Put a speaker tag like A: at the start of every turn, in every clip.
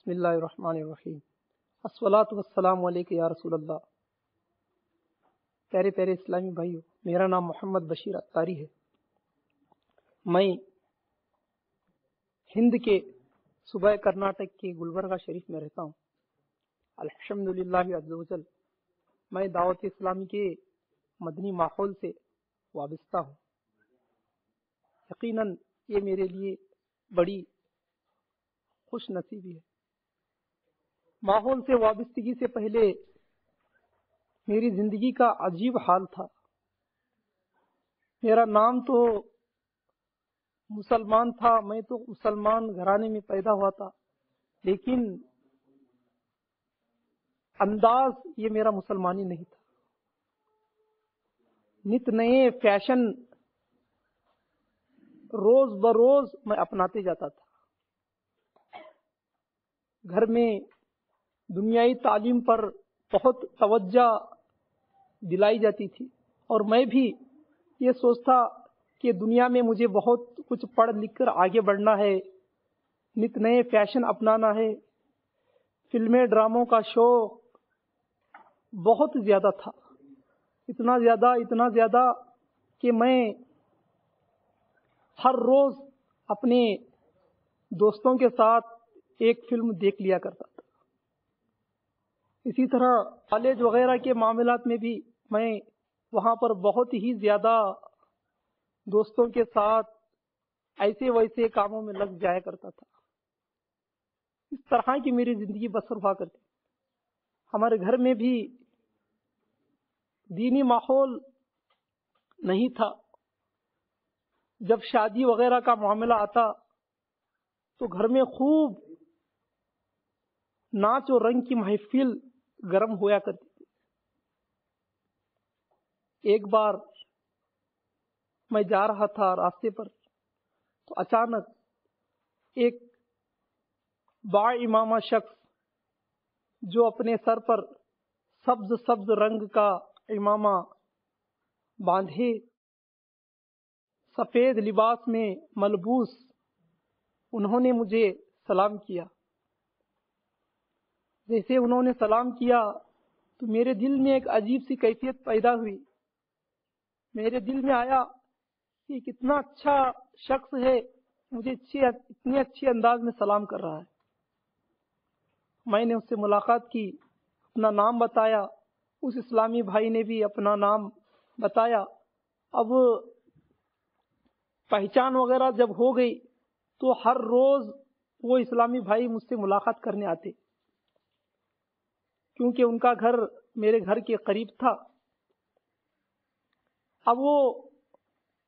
A: بسم اللہ الرحمن الرحیم۔ الصلاۃ والسلام علیک یا رسول اللہ۔ پیارے پیارے اسلامی بھائیو، میرا نام محمد بشیر اتاری ہے۔ میں ہند کے صوبہ کرناٹک کے گلبرگہ شریف میں رہتا ہوں۔ الحمدللہ عز وجل میں دعوت اسلامی کے مدنی ماحول سے وابستہ ہوں۔ یقیناً یہ میرے لیے بڑی خوش نصیبی ہے۔ ماحول سے وابستگی سے پہلے میری زندگی کا عجیب حال تھا۔ میرا نام تو مسلمان تھا، میں تو مسلمان گھرانے میں پیدا ہوا تھا، لیکن انداز یہ میرا مسلمانی نہیں تھا۔ نت نئے فیشن روز بروز میں اپناتے جاتا تھا۔ گھر میں دنیائی تعلیم پر بہت توجہ دلائی جاتی تھی، اور میں بھی یہ سوچتا کہ دنیا میں مجھے بہت کچھ پڑھ لکھ کر آگے بڑھنا ہے، نت نئے فیشن اپنانا ہے۔ فلمیں ڈراموں کا شوق بہت زیادہ تھا، اتنا زیادہ کہ میں ہر روز اپنے دوستوں کے ساتھ ایک فلم دیکھ لیا کرتا تھا۔ اسی طرح کالج وغیرہ کے معاملات میں بھی میں وہاں پر بہت ہی زیادہ دوستوں کے ساتھ ایسے ویسے کاموں میں لگ جایا کرتا تھا۔ اس طرح کی میری زندگی بسر ہوا کرتی۔ ہمارے گھر میں بھی دینی ماحول نہیں تھا۔ جب شادی وغیرہ کا معاملہ آتا تو گھر میں خوب ناچ و رنگ کی محفل گرم ہوا کرتی تھی۔ ایک بار میں جا رہا تھا راستے پر، تو اچانک ایک با امامہ شخص جو اپنے سر پر سبز رنگ کا امامہ باندھے، سفید لباس میں ملبوس، انہوں نے مجھے سلام کیا۔ جیسے انہوں نے سلام کیا تو میرے دل میں ایک عجیب سی کیفیت پیدا ہوئی۔ میرے دل میں آیا کہ کتنا اچھا شخص ہے، مجھے اتنے اچھے انداز میں سلام کر رہا ہے۔ میں نے اس سے ملاقات کی، اپنا نام بتایا، اس اسلامی بھائی نے بھی اپنا نام بتایا۔ اب پہچان وغیرہ جب ہو گئی تو ہر روز وہ اسلامی بھائی مجھ سے ملاقات کرنے آتے، کیونکہ ان کا گھر میرے گھر کے قریب تھا۔ اب وہ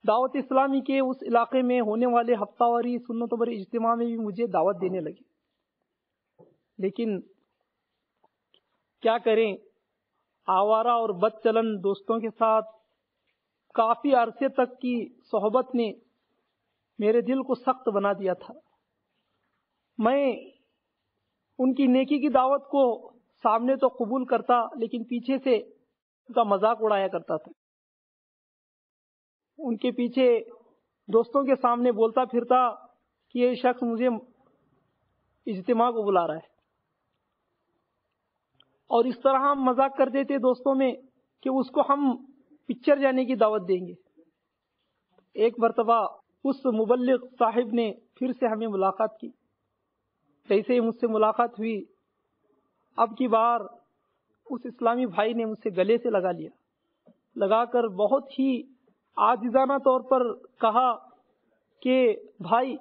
A: دعوت اسلامی کے اس علاقے میں ہونے والے ہفتہ واری سنت بر اجتماع میں بھی مجھے دعوت دینے لگے، لیکن کیا کریں، آوارہ اور بد چلن دوستوں کے ساتھ کافی عرصے تک کی صحبت نے میرے دل کو سخت بنا دیا تھا۔ میں ان کی نیکی کی دعوت کو سامنے تو قبول کرتا، لیکن پیچھے سے ان کا مذاق اڑایا کرتا تھا۔ ان کے پیچھے دوستوں کے سامنے بولتا پھرتا کہ یہ شخص مجھے اجتماع کو بلا رہا ہے، اور اس طرح ہم مذاق کرتے تھے دوستوں میں کہ اس کو ہم پکچر جانے کی دعوت دیں گے۔ ایک مرتبہ اس مبلغ صاحب نے پھر سے ہمیں ملاقات کی۔ جیسے ہی مجھ سے ملاقات ہوئی، اب کی بار اس اسلامی بھائی نے مجھ سے گلے سے لگا کر بہت ہی عاجزانہ طور پر کہا کہ بھائی،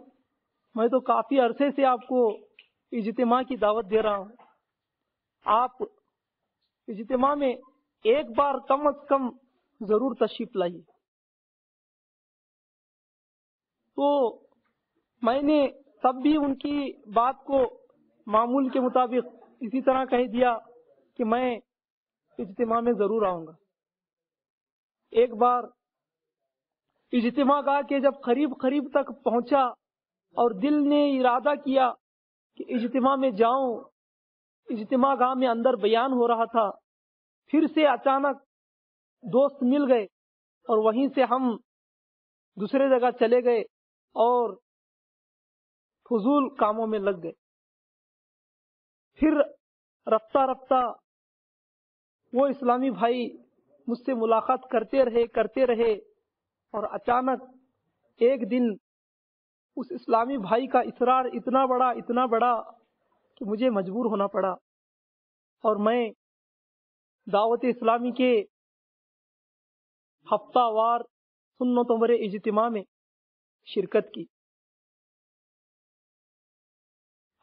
A: میں تو کافی عرصے سے آپ کو اجتماع کی دعوت دے رہا ہوں، آپ اجتماع میں ایک بار کم از کم ضرور تشریف لائیے۔ تو میں نے تب بھی ان کی بات کو معمول کے مطابق اسی طرح کہہ دیا کہ میں اجتماع میں ضرور آؤں گا۔ ایک بار اجتماع گاہ کے جب قریب تک پہنچا اور دل نے ارادہ کیا کہ اجتماع میں جاؤں، اجتماع گاہ میں اندر بیان ہو رہا تھا، پھر سے اچانک دوست مل گئے اور وہیں سے ہم دوسرے جگہ چلے گئے اور فضول کاموں میں لگ گئے۔ پھر رفتہ رفتہ وہ اسلامی بھائی مجھ سے ملاقات کرتے رہے اور اچانک ایک دن اس اسلامی بھائی کا اصرار اتنا بڑا کہ مجھے مجبور ہونا پڑا اور میں دعوت اسلامی کے ہفتہ وار سنتوں پر اجتماع میں شرکت کی۔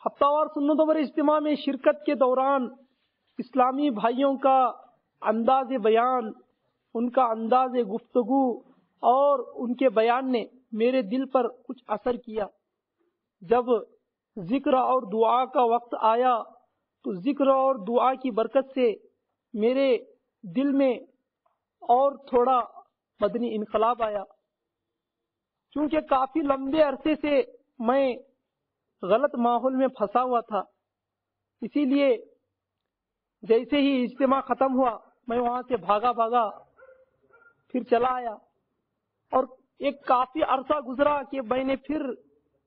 A: ہفتہ وار سنتوں پر اجتماع میں شرکت کے دوران اسلامی بھائیوں کا انداز بیان، ان کا انداز گفتگو اور ان کے بیان نے میرے دل پر کچھ اثر کیا۔ جب ذکر اور دعا کا وقت آیا تو ذکر اور دعا کی برکت سے میرے دل میں اور تھوڑا مدنی انقلاب آیا، کیونکہ کافی لمبے عرصے سے میں غلط ماحول میں پھنسا ہوا تھا۔ اسی لیے جیسے ہی اجتماع ختم ہوا میں وہاں سے بھاگا پھر چلا آیا، اور ایک کافی عرصہ گزرا کہ میں نے پھر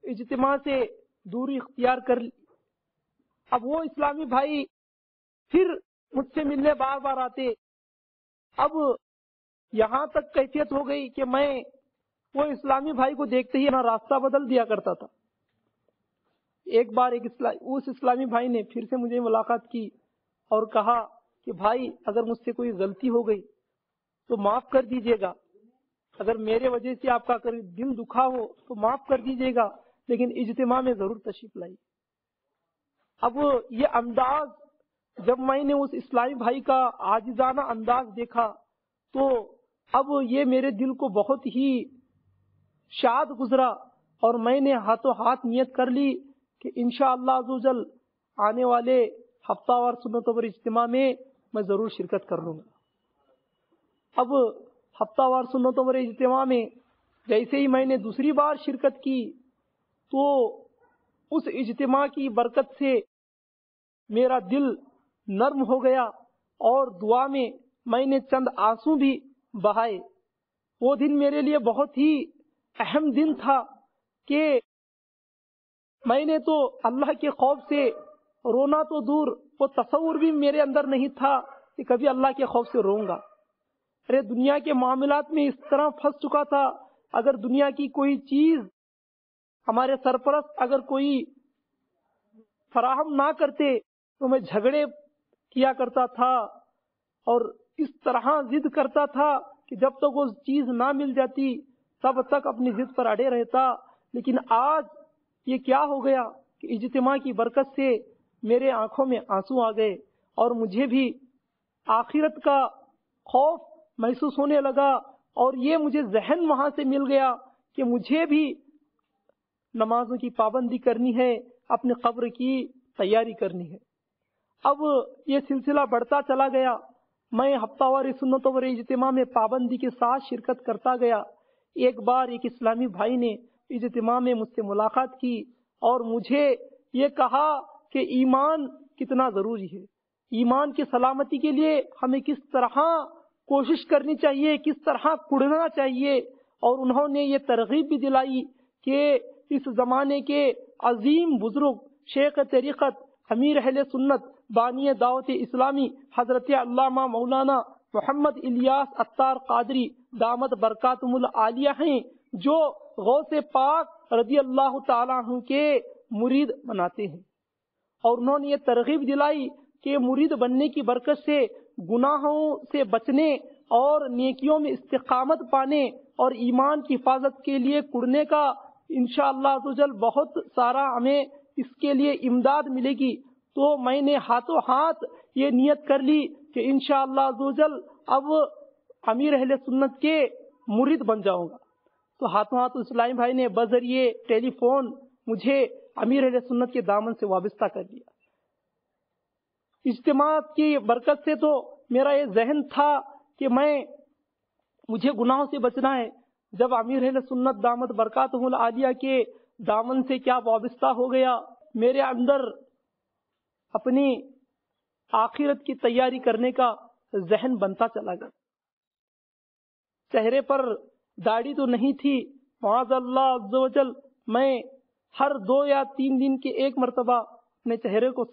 A: اجتماع سے دوری اختیار کر لی۔ اب وہ اسلامی بھائی پھر مجھ سے ملنے بار بار آتے۔ اب یہاں تک کیفیت ہو گئی کہ میں وہ اسلامی بھائی کو دیکھتے ہی اپنا راستہ بدل دیا کرتا تھا۔ ایک بار اس اسلامی بھائی نے پھر سے مجھے ملاقات کی اور کہا کہ بھائی اگر مجھ سے کوئی غلطی ہو گئی تو معاف کر دیجیے گا، اگر میرے وجہ سے آپ کا دل دکھا ہو تو معاف کر دیجیے گا، لیکن اجتماع میں ضرور تشریف لائیے۔ اب یہ انداز جب میں نے اس اسلامی بھائی کا عاجزانہ انداز دیکھا تو اب یہ میرے دل کو بہت ہی شاد گزرا، اور میں نے ہاتھوں ہاتھ نیت کر لی کہ انشاءاللہ عزوجل آنے والے ہفتہ وار سنتوں پر اجتماع میں ضرور شرکت کر لوں گا۔ اب ہفتہ وار سنتوں پر اجتماع میں جیسے ہی میں نے دوسری بار شرکت کی تو اس اجتماع کی برکت سے میرا دل نرم ہو گیا، اور دعا میں نے چند آنسو بھی بہائے۔ وہ دن میرے لیے بہت ہی اہم دن تھا کہ میں نے تو اللہ کے خوف سے رونا تو دور، وہ تصور بھی میرے اندر نہیں تھا کہ کبھی اللہ کے خوف سے روں گا۔ ارے دنیا کے معاملات میں اس طرح پھنس چکا تھا، اگر دنیا کی کوئی چیز ہمارے سرپرست اگر کوئی فراہم نہ کرتے تو میں جھگڑے کیا کرتا تھا اور اس طرح ضد کرتا تھا کہ جب تک وہ چیز نہ مل جاتی تب تک اپنی ضد پر اڑے رہتا۔ لیکن آج یہ کیا ہو گیا کہ اجتماع کی برکت سے میرے آنکھوں میں آنسو آ گئے، اور مجھے بھی آخرت کا خوف محسوس ہونے لگا، اور یہ مجھے ذہن وہاں سے مل گیا کہ مجھے بھی نمازوں کی پابندی کرنی ہے، اپنے قبر کی تیاری کرنی ہے۔ اب یہ سلسلہ بڑھتا چلا گیا، میں ہفتہ وار سنتوں پر اجتماع میں پابندی کے ساتھ شرکت کرتا گیا۔ ایک بار ایک اسلامی بھائی نے اجتماع میں مجھ سے ملاقات کی اور مجھے یہ کہا کہ ایمان کتنا ضروری ہے، ایمان کی سلامتی کے لیے ہمیں کس طرح کوشش کرنی چاہیے، کس طرح کڑنا چاہیے، اور انہوں نے یہ ترغیب بھی دلائی کہ اس زمانے کے عظیم بزرگ شیخ طریقت امیر اہل سنت بانی دعوت اسلامی حضرت علامہ مولانا محمد الیاس عطار قادری دامت برکاتہم العالیہ ہیں، جو غوث پاک رضی اللہ تعالیٰ عنہ کے مرید بناتے ہیں، اور انہوں نے یہ ترغیب دلائی کہ مرید بننے کی برکت سے گناہوں سے بچنے اور نیکیوں میں استقامت پانے اور ایمان کی حفاظت کے لیے کڑنے کا انشاءاللہ عزوجل بہت سارا ہمیں اس کے لیے امداد ملے گی۔ تو میں نے ہاتھوں ہاتھ یہ نیت کر لی کہ انشاءاللہ عزوجل اب امیر اہل سنت کے مرید بن جاؤں گا۔ تو ہاتھوں ہاتھ اسلامی بھائی نے بذریعے ٹیلی فون مجھے امیر اہل سنت کے دامن سے وابستہ کر دیا۔ اجتماع کی برکت سے تو میرا یہ ذہن تھا کہ مجھے گناہوں سے بچنا ہے، جب امیر اہل سنت دامت برکاتہم العالیہ کے دامن سے کیا وابستہ ہو گیا، میرے اندر اپنی آخرت کی تیاری کرنے کا ذہن بنتا چلا گیا۔ چہرے پر داڑھی تو نہیں تھی، معاذ اللہ عز و جل میں ہر 2 یا 3 دن کے ایک مرتبہ اپنے چہرے کو